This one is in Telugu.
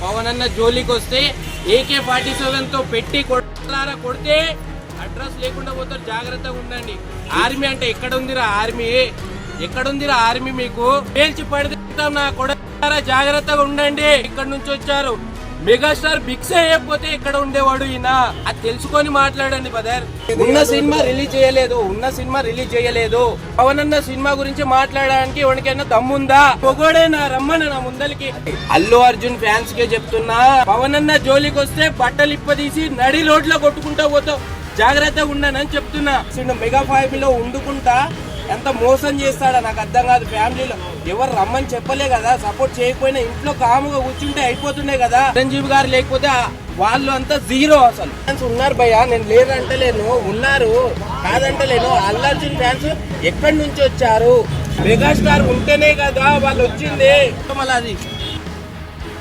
పవన్ అన్న జోలికి వస్తే AK-47 తో పెట్టి కొడితే అడ్రస్ లేకుండా పోతారు, జాగ్రత్తగా ఉండండి. ఆర్మీ అంటే ఎక్కడుందిరా ఆర్మీ, ఎక్కడుందిరా ఆర్మీ? మీకు పేల్చి పడతాం నా కొడతారా, జాగ్రత్తగా ఉండండి. ఇక్కడ నుంచి వచ్చారు మెగాస్టార్ బిక్స్ అయిపోతే ఇక్కడ ఉండేవాడు ఈయన, అది తెలుసుకొని మాట్లాడండి బ్రదర్. ఉన్న సినిమా రిలీజ్ చేయలేదు. పవన్ అన్న సినిమా గురించి మాట్లాడడానికి ఎవరికైనా దమ్ముందా? పొగోడేనా రమ్మని నా ముందలికి. అల్లు అర్జున్ ఫ్యాన్స్ కే చెప్తున్నా, పవన్ అన్న జోలికి వస్తే బట్టలు ఇప్పదీసి నడి రోడ్లో కొట్టుకుంటా పోతావు, జాగ్రత్తగా ఉండనని చెప్తున్నా. మెగా ఫ్యామిలీలో ఉండుకుంటా ఎంత మోసం చేస్తాడా నాకు అర్థం కాదు. ఫ్యామిలీలో ఎవరు రమ్మని చెప్పలే కదా, సపోర్ట్ చేయకపోయినా ఇంట్లో కాముగా కూర్చుంటే అయిపోతుండే కదా. చిరంజీవి గారు లేకపోతే వాళ్ళు అంతా జీరో. అసలు ఫ్యాన్స్ ఉన్నారు భయ్యా, నేను లేదంటలేను, ఉన్నారు కాదంటలేను. అల్లు అర్జున్ ఫ్యాన్స్ ఎక్కడి నుంచి వచ్చారు? మెగాస్టార్ ఉంటేనే కదా వాళ్ళు వచ్చింది. మళ్ళీ అది